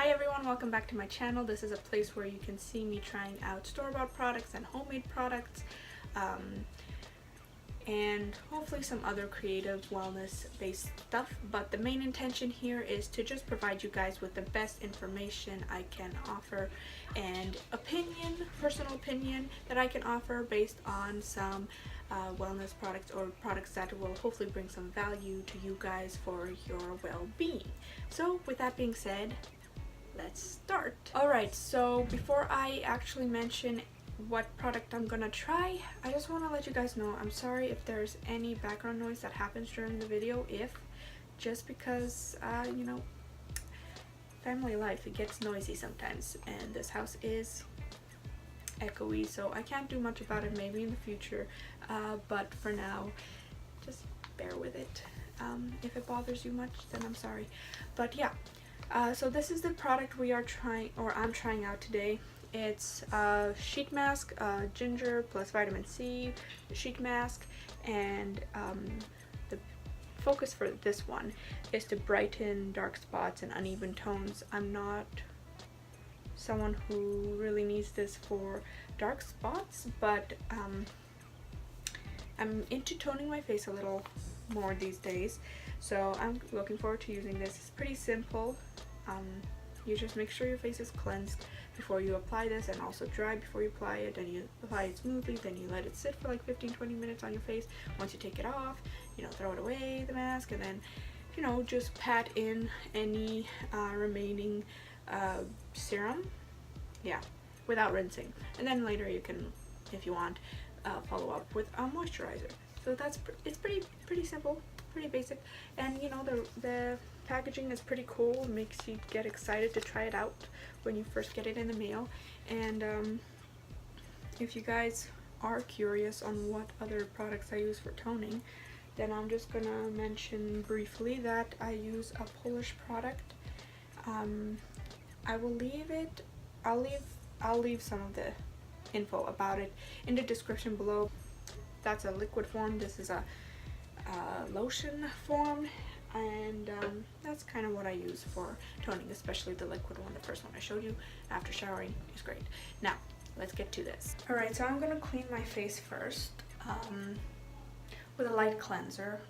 Hi everyone, welcome back to my channel. This is a place where you can see me trying out store-bought products and homemade products, and hopefully some other creative wellness-based stuff. But the main intention here is to just provide you guys with the best information I can offer and personal opinion that I can offer based on some wellness products or products that will hopefully bring some value to you guys for your well-being. So with that being said, let's start. Alright, so before I actually mention what product I'm gonna try, I just want to let you guys know I'm sorry if there's any background noise that happens during the video, just because you know, family life, it gets noisy sometimes and this house is echoey, so I can't do much about it. Maybe in the future, but for now just bear with it. If it bothers you much, then I'm sorry, but yeah. So this is the product we are trying, or I'm trying out today. It's a sheet mask, ginger plus vitamin C sheet mask, and the focus for this one is to brighten dark spots and uneven tones. I'm not someone who really needs this for dark spots, but I'm into toning my face a little more these days, so I'm looking forward to using this. It's pretty simple. You just make sure your face is cleansed before you apply this, and also dry before you apply it, and you apply it smoothly, then you let it sit for like 15-20 minutes on your face. Once you take it off, you know, throw it away, the mask, and then, you know, just pat in any remaining serum, yeah, without rinsing, and then later you can, if you want, follow up with a moisturizer. So it's pretty simple, pretty basic, and you know, the packaging is pretty cool. It makes you get excited to try it out when you first get it in the mail. And if you guys are curious on what other products I use for toning, then I'm just gonna mention briefly that I use a Polish product. I'll leave some of the info about it in the description below. That's a liquid form. This is a lotion form, and that's kind of what I use for toning, especially the liquid one. The first one I showed you after showering is great. Now let's get to this. Alright, so I'm gonna clean my face first with a light cleanser,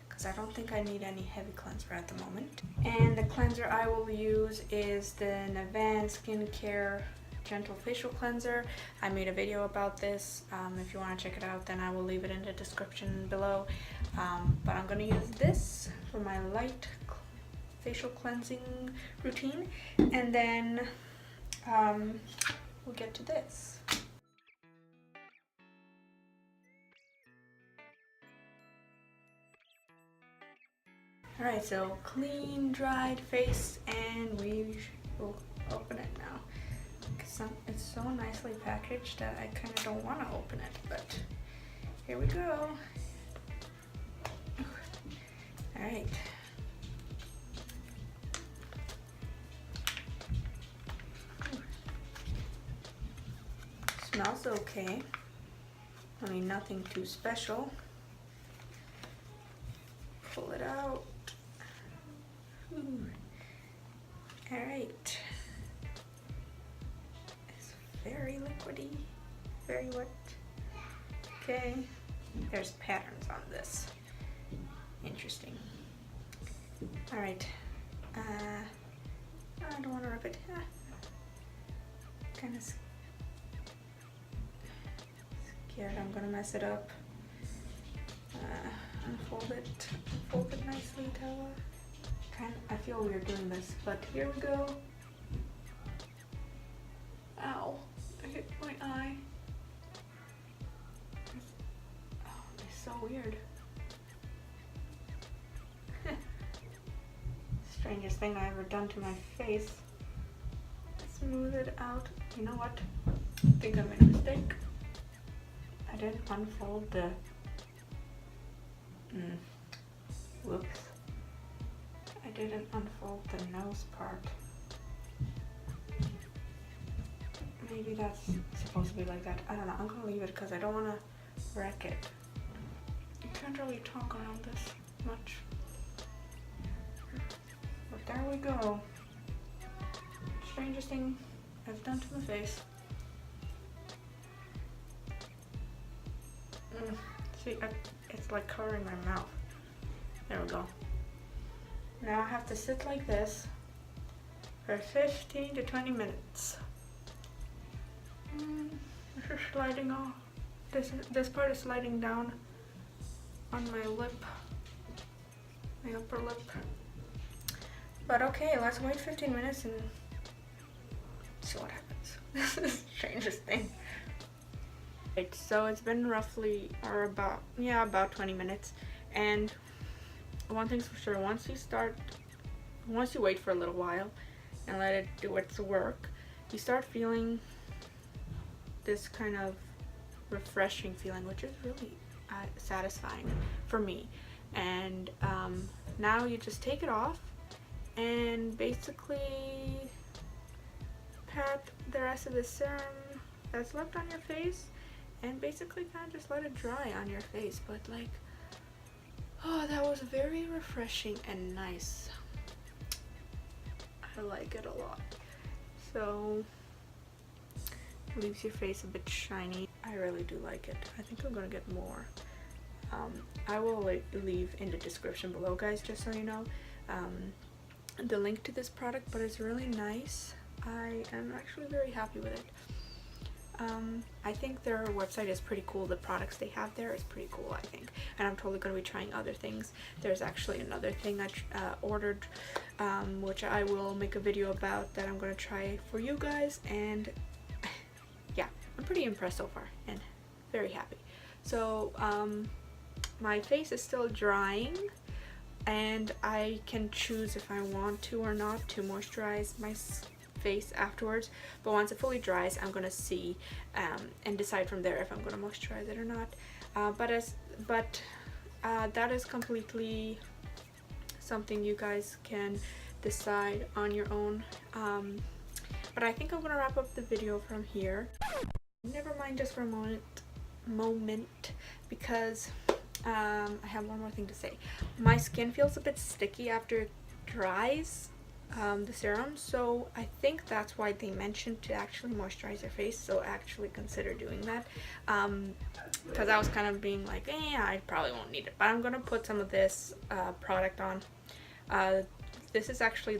because I don't think I need any heavy cleanser at the moment. And the cleanser I will use is the Navan Skincare Gentle Facial Cleanser. I made a video about this. If you want to check it out, then I will leave it in the description below. But I'm going to use this for my light facial cleansing routine, and then we'll get to this. Alright, so clean, dried face, and we will open it now. It's so nicely packaged that I kind of don't want to open it, but here we go. Alright. Smells okay. I mean, nothing too special. Pull it out. Alright. Very liquidy, very wet. Okay, there's patterns on this. Interesting. All right. I don't want to rub it. Kind of scared I'm gonna mess it up. Unfold it nicely, Tella. I feel weird doing this, but here we go. Ow, I hit my eye. Oh, it's so weird. Strangest thing I ever done to my face. Smooth it out. You know what? I think I made a mistake. I didn't unfold the... Whoops. I didn't unfold the nose part. Maybe that's supposed to be like that. I don't know. I'm gonna leave it because I don't want to wreck it. You can't really talk around this much. But there we go. strangest thing I've done to my face. See, it's like covering my mouth. There we go. Now I have to sit like this for 15 to 20 minutes. This is sliding off. This part is sliding down on my lip, my upper lip. But okay, let's wait 15 minutes and see what happens. This is the strangest thing. Right, so it's been roughly, or about 20 minutes. And one thing's for sure, once you wait for a little while and let it do its work, you start feeling this kind of refreshing feeling, which is really satisfying for me. And now you just take it off and basically pat the rest of the serum that's left on your face and basically kind of just let it dry on your face. But like, oh, that was very refreshing and nice. I like it a lot. So leaves your face a bit shiny. I really do like it. I think I'm gonna get more. I will leave in the description below, guys, just so you know, the link to this product, but it's really nice. I am actually very happy with it. I think their website is pretty cool. The products they have there is pretty cool, I think, and I'm totally going to be trying other things. There's actually another thing I ordered, which I will make a video about, that I'm going to try for you guys, and yeah, I'm pretty impressed so far and very happy. So my face is still drying, and I can choose if I want to or not to moisturize my face afterwards, but once it fully dries, I'm gonna see and decide from there if I'm gonna moisturize it or not. But that is completely something you guys can decide on your own. But I think I'm gonna wrap up the video from here. Never mind, just for a moment, because I have one more thing to say. My skin feels a bit sticky after it dries, the serum, so I think that's why they mentioned to actually moisturize your face, so actually consider doing that, because I was kind of being like, I probably won't need it, but I'm gonna put some of this product on. This is actually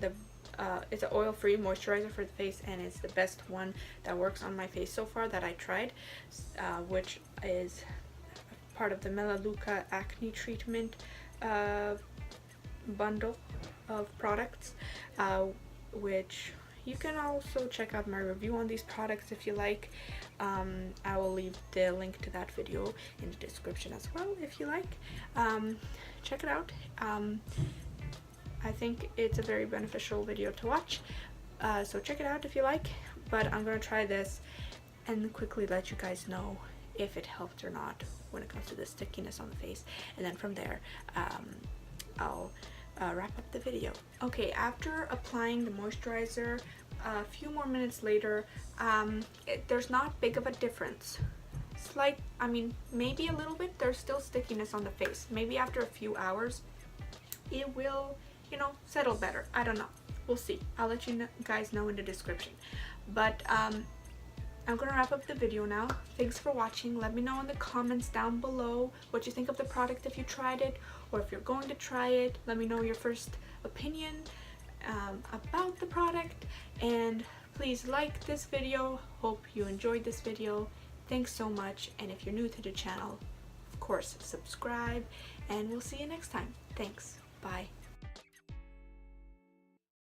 it's an oil-free moisturizer for the face, and it's the best one that works on my face so far that I tried, which is part of the Melaleuca acne treatment bundle of products, which you can also check out my review on these products if you like. I will leave the link to that video in the description as well if you like. Check it out. I think it's a very beneficial video to watch, so check it out if you like. But I'm gonna try this and quickly let you guys know if it helped or not when it comes to the stickiness on the face, and then from there I'll wrap up the video. Okay, after applying the moisturizer, a few more minutes later, there's not big of a difference. Slight, I mean, maybe a little bit. There's still stickiness on the face. Maybe after a few hours it will, you know, settle better. I don't know, we'll see. I'll let you guys know in the description. But I'm gonna wrap up the video now. Thanks for watching. Let me know in the comments down below what you think of the product, if you tried it or if you're going to try it. Let me know your first opinion about the product, and please like this video. Hope you enjoyed this video. Thanks so much, and if you're new to the channel, of course subscribe, and we'll see you next time. Thanks. Bye.